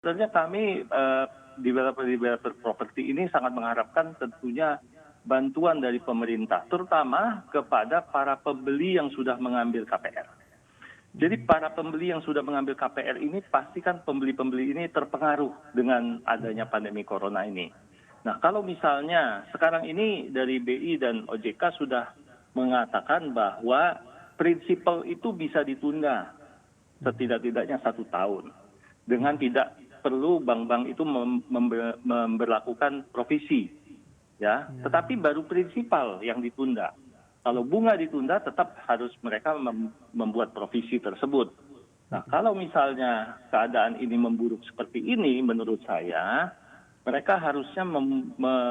Sebenarnya kami developer properti ini sangat mengharapkan tentunya bantuan dari pemerintah, terutama kepada para pembeli yang sudah mengambil KPR. Jadi para pembeli yang sudah mengambil KPR ini pastikan pembeli-pembeli ini terpengaruh dengan adanya pandemi corona ini. Nah, kalau misalnya sekarang ini dari BI dan OJK sudah mengatakan bahwa prinsipal itu bisa ditunda setidak-tidaknya 1 tahun dengan tidak perlu bank-bank itu memberlakukan provisi, ya. Tetapi baru prinsipal yang ditunda. Kalau bunga ditunda, tetap harus mereka membuat provisi tersebut. Nah, kalau misalnya keadaan ini memburuk seperti ini, menurut saya, mereka harusnya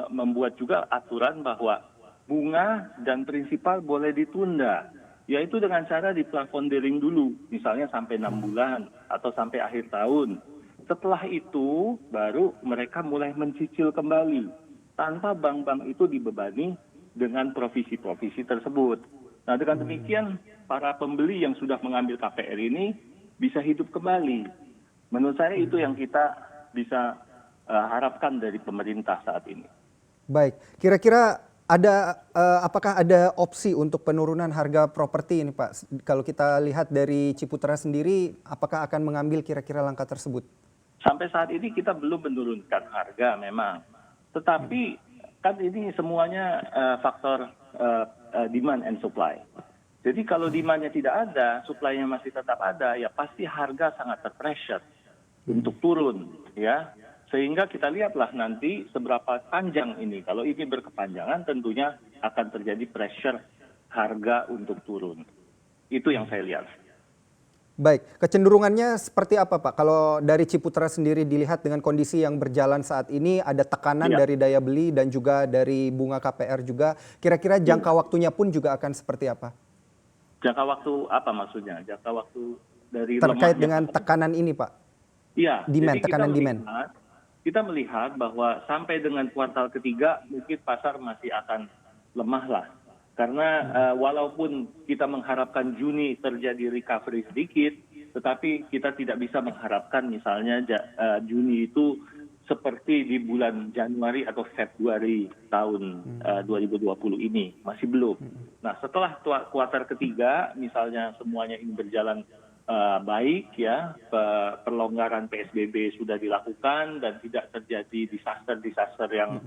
membuat juga aturan bahwa bunga dan prinsipal boleh ditunda, yaitu dengan cara diplafondering dulu, misalnya sampai 6 bulan atau sampai akhir tahun. Setelah itu, baru mereka mulai mencicil kembali, tanpa bank-bank itu dibebani dengan provisi-provisi tersebut. Nah, dengan demikian para pembeli yang sudah mengambil KPR ini bisa hidup kembali. Menurut saya itu yang kita bisa harapkan dari pemerintah saat ini. Baik, kira-kira apakah ada opsi untuk penurunan harga properti ini, Pak? Kalau kita lihat dari Ciputra sendiri, apakah akan mengambil kira-kira langkah tersebut? Sampai saat ini kita belum menurunkan harga memang, tetapi kan ini semuanya faktor demand and supply. Jadi kalau demand-nya tidak ada, supply-nya masih tetap ada, ya pasti harga sangat terpressure untuk turun, ya. Sehingga kita lihatlah nanti seberapa panjang ini. Kalau ini berkepanjangan, tentunya akan terjadi pressure harga untuk turun. Itu yang saya lihat. Baik, kecenderungannya seperti apa, Pak? Kalau dari Ciputra sendiri dilihat dengan kondisi yang berjalan saat ini, ada tekanan dari daya beli dan juga dari bunga KPR juga. Kira-kira jangka waktunya pun juga akan seperti apa? Jangka waktu apa maksudnya? Jangka waktu dari terkait dengan tekanan ini, Pak? Iya, demand, jadi tekanan demand. Kita melihat bahwa sampai dengan kuartal ketiga mungkin pasar masih akan lemah lah. Karena walaupun kita mengharapkan Juni terjadi recovery sedikit, tetapi kita tidak bisa mengharapkan misalnya Juni itu seperti di bulan Januari atau Februari tahun 2020 ini. Masih belum. Nah, setelah kuartal ketiga, misalnya semuanya ini berjalan baik, ya, perlonggaran PSBB sudah dilakukan dan tidak terjadi disaster yang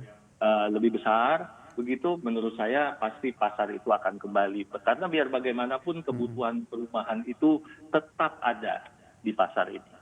lebih besar. Begitu menurut saya pasti pasar itu akan kembali. Karena biar bagaimanapun kebutuhan perumahan itu tetap ada di pasar ini.